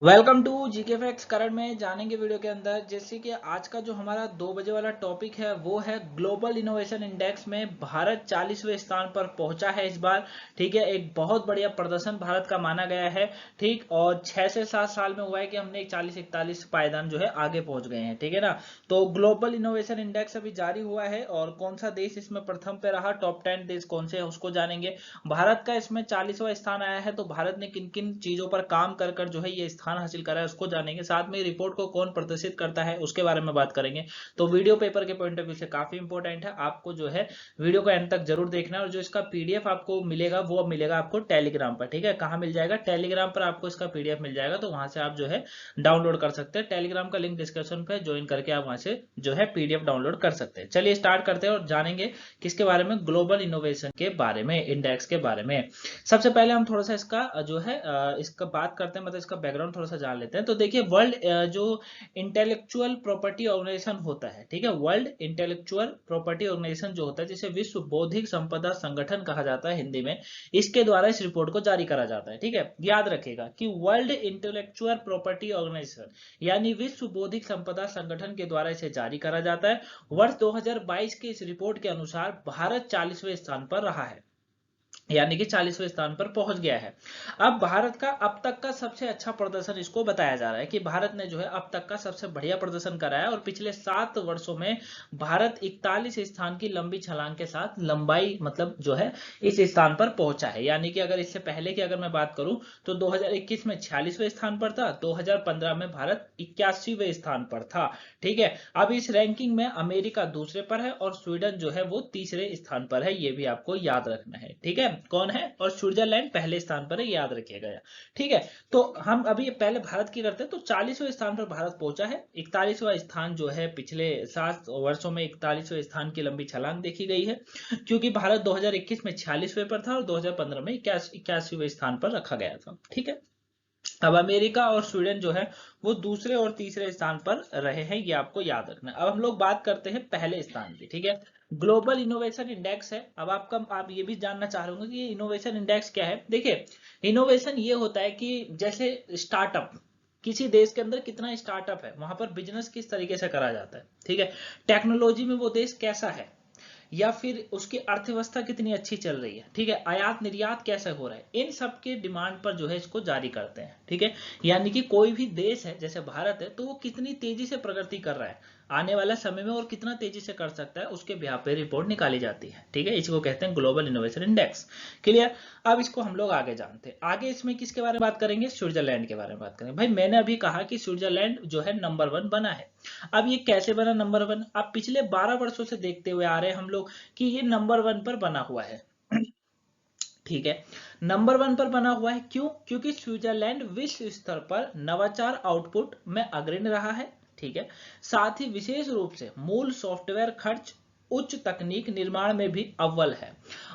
Welcome to GK facts. Current में जानेंगे video के अंदर जैसे कि आज का जो हमारा 2 बजे वाला टॉपिक है वो है ग्लोबल इनोवेशन इंडेक्स में भारत 40वें स्थान पर पहुंचा है इस बार। ठीक है, एक बहुत बढ़िया प्रदर्शन भारत का माना गया है। ठीक, और 6 से 7 साल में हुआ है कि हमने 40-41 पायदान जो है आगे पहुंच गए हैं। ठीक है ना। तो ग्लोबल इनोवेशन इंडेक्स अभी जारी हुआ है और कौन सा देश इसमें प्रथम पे रहा, टॉप 10 देश कौन से है उसको जानेंगे। भारत का इसमें 40वां स्थान आया है, तो भारत ने किन किन चीजों पर काम कर कर जो है ये स्थान हासिल करा है उसको जानेंगे। साथ में रिपोर्ट को कौन प्रदर्शित करता है उसके बारे में बात करेंगे। तो वीडियो पेपर के पॉइंट ऑफ व्यू से काफी इंपॉर्टेंट है, आपको जो है वीडियो को एंड तक जरूर देखना है। और जो इसका पीडीएफ आपको मिलेगा वो मिलेगा आपको टेलीग्राम पर। ठीक है, कहाँ मिल जाएगा? टेलीग्राम पर आपको इसका पीडीएफ मिल जाएगा, तो वहां से आप जो है डाउनलोड कर सकते हैं। टेलीग्राम का लिंक डिस्क्रिप्शन पे ज्वाइन करके आप वहां से जो है पीडीएफ डाउनलोड कर सकते हैं। चलिए स्टार्ट करते हैं और जानेंगे किसके बारे में, ग्लोबल इनोवेशन के बारे में, इंडेक्स के बारे में। सबसे पहले हम थोड़ा सा इसका जो है इसका बात करते हैं, मतलब इसका बैकग्राउंड थोड़ा सा जान लेते हैं। तो देखिए, वर्ल्ड जो इंटेलेक्चुअल प्रॉपर्टी ऑर्गेनाइजेशन होता है, ठीक है, वर्ल्ड इंटेलेक्चुअल प्रॉपर्टी ऑर्गेनाइजेशन जो होता है, जिसे विश्व बौद्धिक संपदा संगठन कहा जाता है हिंदी में, इसके द्वारा इस रिपोर्ट को जारी करा जाता है। ठीक है, याद रखिएगा कि वर्ल्ड इंटेलेक्चुअल प्रॉपर्टी ऑर्गेनाइजेशन यानी विश्व बौद्धिक संपदा संगठन के द्वारा इसे जारी करा जाता है। वर्ष 2022 के इस रिपोर्ट के अनुसार भारत 40वें स्थान पर रहा है, यानी कि 40वें स्थान पर पहुंच गया है। अब भारत का अब तक का सबसे अच्छा प्रदर्शन इसको बताया जा रहा है कि भारत ने जो है अब तक का सबसे बढ़िया प्रदर्शन करा है और पिछले 7 वर्षों में भारत 41 स्थान की लंबी छलांग के साथ लंबाई मतलब जो है इस स्थान पर पहुंचा है। यानी कि अगर इससे पहले की अगर मैं बात करूं तो 2021 में 46वें स्थान पर था, 2015 में भारत 81वें स्थान पर था। ठीक है, अब इस रैंकिंग में अमेरिका दूसरे पर है और स्वीडन जो है वो तीसरे स्थान पर है, ये भी आपको याद रखना है। ठीक है, कौन है? और स्विट्जरलैंड पहले स्थान पर है, याद रखिएगा। ठीक है, तो हम अभी पहले भारत की करते हैं। तो 40वें स्थान पर भारत पहुंचा है। 41वां स्थान जो है पिछले 7 वर्षों में 41वें स्थान की लंबी छलांग देखी गई है, क्योंकि भारत 2021 में 46वें पर था और 2015 में 81वें स्थान पर रखा गया था। ठीक है, अब अमेरिका और स्वीडन जो है वो दूसरे और तीसरे स्थान पर रहे हैं, ये आपको याद रखना है। अब हम लोग बात करते हैं पहले स्थान की। ठीक है, ग्लोबल इनोवेशन इंडेक्स है। अब आप ये भी जानना चाह रहे होंगे कि इनोवेशन इंडेक्स क्या है। देखिए, इनोवेशन ये होता है कि जैसे स्टार्टअप, किसी देश के अंदर कितना स्टार्टअप है, वहां पर बिजनेस किस तरीके से करा जाता है। ठीक है, टेक्नोलॉजी में वो देश कैसा है, या फिर उसकी अर्थव्यवस्था कितनी अच्छी चल रही है। ठीक है, आयात निर्यात कैसे हो रहा है, इन सब के डिमांड पर जो है इसको जारी करते हैं। ठीक है, यानी कि कोई भी देश है जैसे भारत है तो वो कितनी तेजी से प्रगति कर रहा है आने वाला समय में और कितना तेजी से कर सकता है, उसके ब्याह पे रिपोर्ट निकाली जाती है। ठीक है, इसको कहते हैं ग्लोबल इनोवेशन इंडेक्स। क्लियर? अब इसको हम लोग आगे जानते हैं। आगे इसमें किसके बारे में बात करेंगे? स्विट्जरलैंड के बारे में बात करेंगे। भाई मैंने अभी कहा कि स्विट्जरलैंड जो है नंबर 1 बना है। अब ये कैसे बना नंबर 1? अब पिछले 12 वर्षों से देखते हुए आ रहे हैं हम लोग कि ये नंबर 1 पर बना हुआ है। ठीक है, नंबर 1 पर बना हुआ है क्यों? क्योंकि स्विट्जरलैंड विश्व स्तर पर नवाचार आउटपुट में अग्रणी रहा है। ठीक है, साथ ही विशेष रूप से मूल सॉफ्टवेयर खर्च, उच्च तकनीक निर्माण में भी अव्वल है।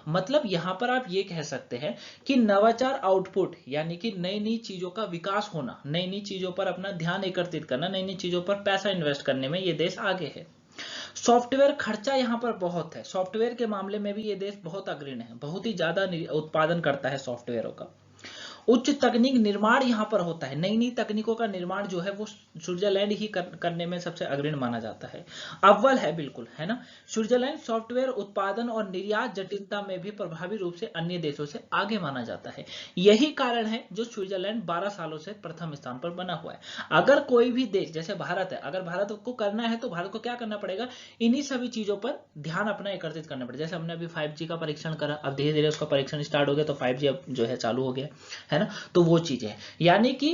मतलब यहां पर आप ये कह सकते हैं कि नवाचार आउटपुट यानी कि नई नई चीजों का विकास होना, नई नई चीजों पर अपना ध्यान एकत्रित करना, नई नई चीजों पर पैसा इन्वेस्ट करने में ये देश आगे है। सॉफ्टवेयर खर्चा यहाँ पर बहुत है, सॉफ्टवेयर के मामले में भी ये देश बहुत अग्रणी है, बहुत ही ज्यादा उत्पादन करता है सॉफ्टवेयरों का। उच्च तकनीक निर्माण यहाँ पर होता है, नई नई तकनीकों का निर्माण जो है वो स्विट्जरलैंड ही करने में सबसे अग्रणी माना जाता है, अव्वल है बिल्कुल, है ना। स्विट्जरलैंड सॉफ्टवेयर उत्पादन और निर्यात जटिलता में भी प्रभावी रूप से अन्य देशों से आगे माना जाता है। यही कारण है जो स्विट्जरलैंड 12 सालों से प्रथम स्थान पर बना हुआ है। अगर कोई भी देश जैसे भारत है, अगर भारत को करना है तो भारत को क्या करना पड़ेगा? इन्हीं सभी चीजों पर ध्यान अपना एकत्रित करना पड़ेगा। जैसे हमने अभी 5G का परीक्षण करा, अब धीरे धीरे उसका परीक्षण स्टार्ट हो गया तो 5G अब जो है चालू हो गया, है ना। तो वो चीजें है, यानी कि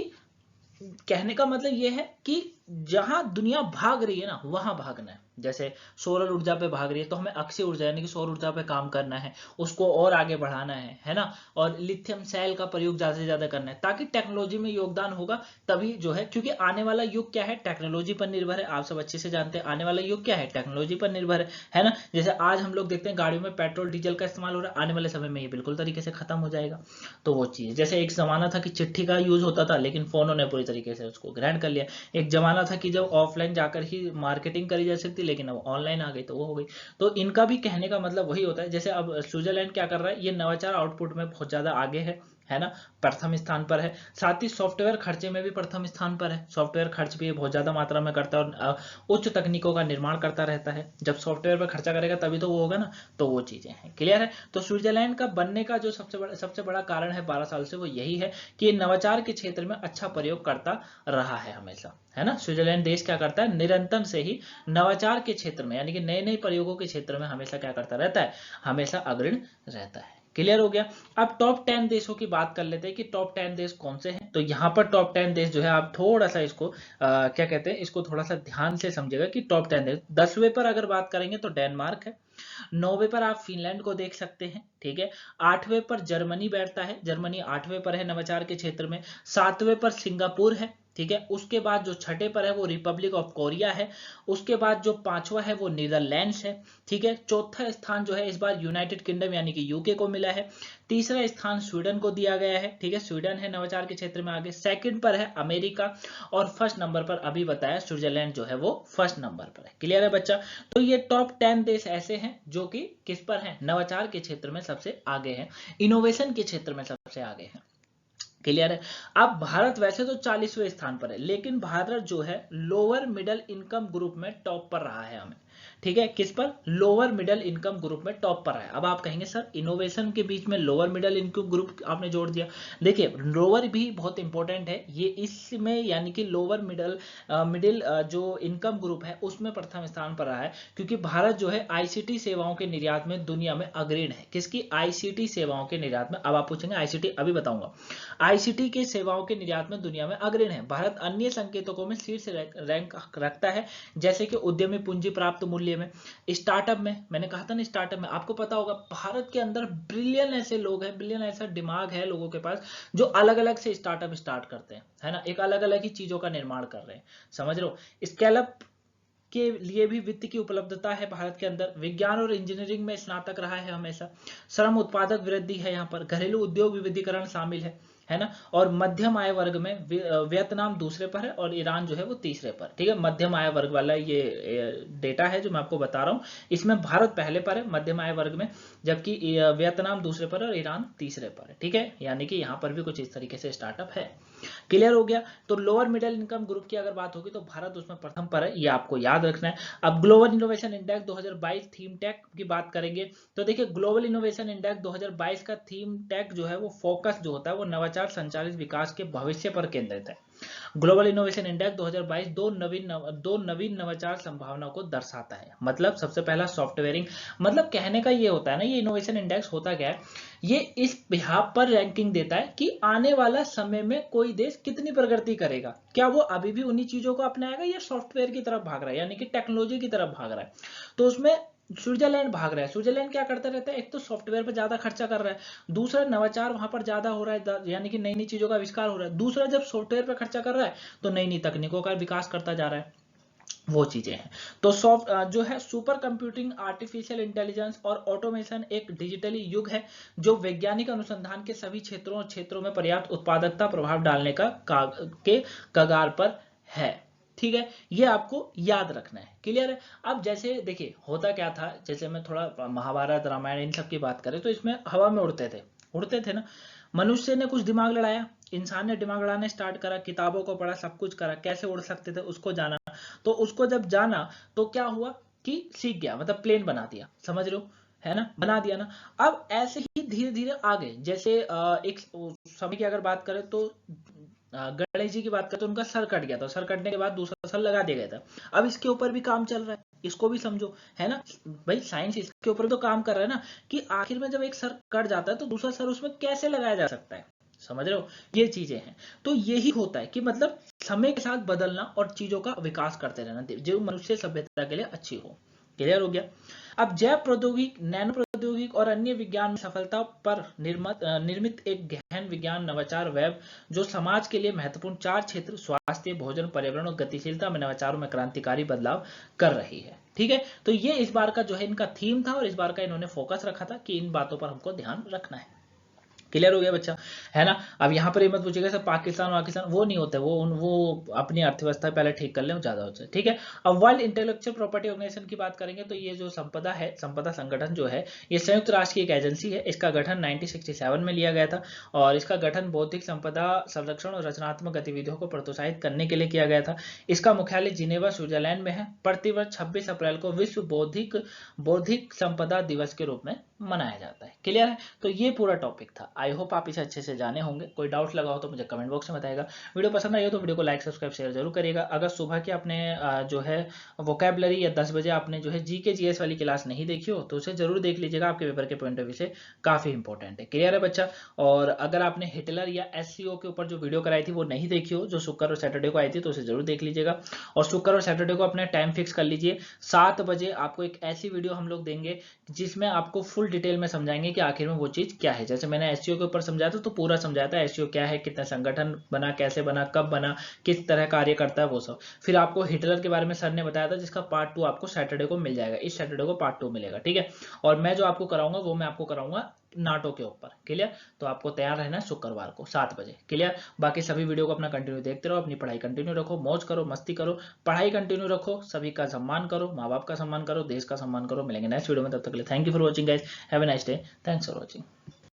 कहने का मतलब ये है कि जहां दुनिया भाग रही है ना वहां भागना है। जैसे सोलर ऊर्जा पे भाग रही है तो हमें अक्षय ऊर्जा यानी कि सौर ऊर्जा पे काम करना है, उसको और आगे बढ़ाना है ना। और लिथियम सेल का प्रयोग ज्यादा से ज्यादा करना है ताकि टेक्नोलॉजी में योगदान होगा तभी जो है, क्योंकि आने वाला युग क्या है? टेक्नोलॉजी पर निर्भर है। आप सब अच्छे से जानते हैं आने वाला युग क्या है? टेक्नोलॉजी पर निर्भर है ना। जैसे आज हम लोग देखते हैं गाड़ियों में पेट्रोल डीजल का इस्तेमाल हो रहा है, आने वाले समय में ये बिल्कुल तरीके से खत्म हो जाएगा। तो वो चीज, जैसे एक जमाना था कि चिट्ठी का यूज होता था लेकिन फोनों ने पूरी तरीके से उसको ग्रहण कर लिया। एक जमाना था कि जब ऑफलाइन जाकर ही मार्केटिंग करी जा सकती, लेकिन अब ऑनलाइन आ गई तो वो हो गई। तो इनका भी कहने का मतलब वही होता है। जैसे अब स्विट्जरलैंड क्या कर रहा है, ये नवाचार आउटपुट में बहुत ज्यादा आगे है है ना, प्रथम स्थान पर है। साथ ही सॉफ्टवेयर खर्चे में भी प्रथम स्थान पर है, सॉफ्टवेयर खर्च भी बहुत ज्यादा मात्रा में करता है और उच्च तकनीकों का निर्माण करता रहता है। जब सॉफ्टवेयर पर खर्चा करेगा तभी तो वो होगा ना, तो वो चीजें हैं। क्लियर है। तो स्विट्जरलैंड का बनने का जो सबसे बड़ा कारण है 12 साल से, वो यही है कि ये नवाचार के क्षेत्र में अच्छा प्रयोग करता रहा है हमेशा, है ना। स्विट्जरलैंड देश क्या करता है, निरंतर से ही नवाचार के क्षेत्र में यानी कि नए नए प्रयोगों के क्षेत्र में हमेशा क्या करता रहता है, हमेशा अग्रणी रहता है। क्लियर हो गया। अब टॉप 10 देशों की बात कर लेते हैं कि टॉप 10 देश कौन से हैं। तो यहाँ पर टॉप 10 देश जो है, आप थोड़ा सा इसको क्या कहते हैं, इसको थोड़ा सा ध्यान से समझेगा कि टॉप 10 देश। 10वें पर अगर बात करेंगे तो डेनमार्क है। 9वें पर आप फिनलैंड को देख सकते हैं, ठीक है। 8वें पर जर्मनी बैठता है, जर्मनी 8वें पर है नवाचार के क्षेत्र में। 7वें पर सिंगापुर है, ठीक है। उसके बाद जो छठे पर है वो रिपब्लिक ऑफ कोरिया है। उसके बाद जो पांचवा है वो नीदरलैंड्स है, ठीक है। चौथा स्थान जो है इस बार यूनाइटेड किंगडम यानी कि यूके को मिला है। तीसरा स्थान स्वीडन को दिया गया है, ठीक है। स्वीडन है नवाचार के क्षेत्र में आगे। सेकंड पर है अमेरिका और फर्स्ट नंबर पर अभी बताया स्विट्जरलैंड जो है वो फर्स्ट नंबर पर है। क्लियर है बच्चा। तो ये टॉप 10 देश ऐसे हैं जो कि किस पर हैं, नवाचार के क्षेत्र में सबसे आगे हैं, इनोवेशन के क्षेत्र में सबसे आगे हैं। क्लियर है। अब भारत वैसे तो 40वें स्थान पर है, लेकिन भारत जो है लोअर मिडिल इनकम ग्रुप में टॉप पर रहा है हमें, ठीक है। किस पर, लोअर मिडिल इनकम ग्रुप में टॉप पर है। अब आप कहेंगे सर इनोवेशन के बीच में लोअर मिडिल इनकम ग्रुप आपने जोड़ दिया। देखिए लोअर भी बहुत इंपॉर्टेंट है ये, इसमें यानी कि लोअर मिडिल जो इनकम ग्रुप है उसमें प्रथम स्थान पर रहा है, क्योंकि भारत जो है आईसीटी सेवाओं के निर्यात में दुनिया में अग्रणी है। किसकी, आईसीटी सेवाओं के निर्यात में। अब आप पूछेंगे आईसीटी, अभी बताऊंगा। आईसीटी के सेवाओं के निर्यात में दुनिया में अग्रणी है भारत। अन्य संकेतकों में शीर्ष रैंक रखता है, जैसे कि उद्यमी पूंजी प्राप्त मूल्य में, स्टार्टअप में। मैंने कहा था ना स्टार्टअप में, आपको पता होगा भारत के अंदर बिलियन ऐसे लोग हैं, बिलियन ऐसा दिमाग है लोगों के पास जो अलग अलग से स्टार्टअप स्टार्ट करते हैं, है ना, एक अलग अलग ही चीजों का निर्माण कर रहे हैं, समझ रहे हो। स्केलअप के लिए भी वित्त की उपलब्धता है भारत के अंदर। विज्ञान और इंजीनियरिंग में स्नातक रहा है हमेशा। श्रम उत्पादक वृद्धि है यहाँ पर। घरेलू उद्योग विविधीकरण शामिल है ना। और मध्यम आय वर्ग में वियतनाम दूसरे पर है और ईरान जो है वो तीसरे पर, ठीक है। मध्यम आय वर्ग वाला ये डेटा है जो मैं आपको बता रहा हूँ, इसमें भारत पहले पर है मध्यम आय वर्ग में, जबकि वियतनाम दूसरे पर और ईरान तीसरे पर है, ठीक है। यानी कि यहाँ पर भी कुछ इस तरीके से स्टार्टअप है। क्लियर हो गया। तो लोअर मिडिल इनकम ग्रुप की अगर बात होगी तो भारत उसमें प्रथम पर है, ये आपको याद रखना है। अब global innovation index 2022 theme tag की बात करेंगे तो देखिए ग्लोबल इनोवेशन इंडेक्स 2022 का थीम टैग जो है वो फोकस जो होता है वो नवाचार संचालित विकास के भविष्य पर केंद्रित है। ग्लोबल इनोवेशन इंडेक्स 2022 दो नवीन नवाचार संभावनाओं को दर्शाता है। मतलब सबसे पहला सॉफ्टवेयरिंग, मतलब कहने का ये होता है ना, ये इनोवेशन इंडेक्स होता क्या है, ये इस बिहाफ पर रैंकिंग देता है कि आने वाला समय में कोई देश कितनी प्रगति करेगा, क्या वो अभी भी उन्हीं चीजों को अपनाएगा या सॉफ्टवेयर की तरफ भाग रहा है यानी कि टेक्नोलॉजी की तरफ भाग रहा है। तो उसमें स्विट्जरलैंड भाग रहा है। स्विट्जरलैंड क्या करता रहता है, एक तो सॉफ्टवेयर पर ज्यादा खर्चा कर रहा है, दूसरा नवाचार वहां पर ज्यादा हो रहा है यानी कि नई नई चीजों का आविष्कार हो रहा है, दूसरा जब सॉफ्टवेयर पर खर्चा कर रहा है तो नई नई तकनीकों का विकास करता जा रहा है, वो चीजें हैं। तो सॉफ्ट जो है सुपर कंप्यूटिंग, आर्टिफिशियल इंटेलिजेंस और ऑटोमेशन एक डिजिटली युग है जो वैज्ञानिक अनुसंधान के सभी क्षेत्रों में पर्याप्त उत्पादकता प्रभाव डालने के कगार पर है, ठीक है। ये आपको याद रखना है। क्लियर है। अब जैसे देखिए होता क्या था, जैसे मैं थोड़ा महाभारत रामायण इन सब की बात करें तो इसमें हवा में उड़ते थे ना। मनुष्य ने कुछ दिमाग लड़ाया, इंसान ने दिमाग लड़ाना स्टार्ट करा, किताबों को पढ़ा, सब कुछ करा, कैसे उड़ सकते थे उसको जाना। तो उसको जब जाना तो क्या हुआ कि सीख गया, मतलब प्लेन बना दिया, समझ रहे हो, है ना, बना दिया ना। अब ऐसे ही धीरे धीरे आगे, जैसे एक समय की अगर बात करें तो गणेश जी की बात करें तो उनका सर कट गया था, सर कटने के बाद दूसरा सर लगा दिया गया था। अब इसके ऊपर भी काम चल रहा है, इसको भी समझो, है ना भाई, साइंस इसके ऊपर तो काम कर रहा है ना, कि आखिर में जब एक सर कट जाता है तो दूसरा सर उसमें कैसे लगाया जा सकता है, समझ रहे हो, ये चीजें हैं। तो यही होता है कि मतलब समय के साथ बदलना और चीजों का विकास करते रहना जो मनुष्य सभ्यता के लिए अच्छी हो। क्लियर हो गया। अब जैव प्रौद्योगिकी, नैनो प्रौद्योगिकी और अन्य विज्ञान में सफलता पर निर्मित एक गहन विज्ञान नवाचार वेब जो समाज के लिए महत्वपूर्ण 4 क्षेत्र स्वास्थ्य, भोजन, पर्यावरण और गतिशीलता में नवाचारों में क्रांतिकारी बदलाव कर रही है, ठीक है। तो ये इस बार का जो है इनका थीम था और इस बार का इन्होंने फोकस रखा था कि इन बातों पर हमको ध्यान रखना है। क्लियर हो गया बच्चा, है ना। अब यहाँ पर ये मत पूछिएगा सर पाकिस्तान वो नहीं होता, वो अपनी अर्थव्यवस्था पहले ठीक कर ले, वो ज्यादा होता है, ठीक है। अब वर्ल्ड इंटेलेक्चुअल प्रॉपर्टी ऑर्गेनाइजेशन की बात करेंगे तो ये जो संपदा है, संपदा संगठन जो है, ये संयुक्त राष्ट्र की एक एजेंसी है। इसका गठन 1967 में लिया गया था और इसका गठन बौद्धिक संपदा संरक्षण और रचनात्मक गतिविधियों को प्रोत्साहित करने के लिए किया गया था। इसका मुख्यालय जिनेवा स्विट्जरलैंड में है। प्रतिवर्ष 26 अप्रैल को विश्व बौद्धिक बौद्धिक संपदा दिवस के रूप में मनाया जाता है। क्लियर है, तो ये पूरा टॉपिक था। आई होप आप इसे अच्छे से जाने होंगे। कोई डाउट लगा हो तो मुझे कमेंट बॉक्स में बताएगा। वीडियो पसंद आई हो तो वीडियो को लाइक सब्सक्राइब शेयर जरूर करिएगा। अगर सुबह के आपने जो है वोकैबलरी या 10 बजे आपने जो है जीके जीएस वाली क्लास नहीं देखी हो तो उसे जरूर देख लीजिएगा, आपके पेपर के पॉइंट ऑफ व्यू से काफी इंपॉर्टेंट है। क्लियर है बच्चा। और अगर आपने हिटलर या एससीओ के ऊपर जो वीडियो कराई थी वो नहीं देखी हो, जो शुक्र और सैटरडे को आई थी, तो उसे जरूर देख लीजिएगा। और शुक्र और सैटरडे को अपने टाइम फिक्स कर लीजिए, 7 बजे आपको एक ऐसी वीडियो हम लोग देंगे जिसमें आपको फुल डिटेल में समझाएंगे कि आखिर में वो चीज क्या है। जैसे मैंने एसईओ के ऊपर समझाया था तो पूरा समझाया था एसईओ क्या है, कितना संगठन बना, कैसे बना, कब बना, किस तरह कार्य करता है, वो सब। फिर आपको हिटलर के बारे में सर ने बताया था जिसका पार्ट 2 आपको सैटरडे को मिल जाएगा, इस सैटरडे को पार्ट 2 मिलेगा, ठीक है। और मैं जो आपको कराऊंगा वो मैं आपको कराऊंगा नाटो के ऊपर। क्लियर, तो आपको तैयार रहना है शुक्रवार को 7 बजे। क्लियर, बाकी सभी वीडियो को अपना कंटिन्यू देखते रहो, अपनी पढ़ाई कंटिन्यू रखो, मौज करो, मस्ती करो, पढ़ाई कंटिन्यू रखो, सभी का सम्मान करो, माँ बाप का सम्मान करो, देश का सम्मान करो। मिलेंगे नेक्स्ट वीडियो में, तब तक के लिए thank you for watching guys, have a nice day, thanks for watching.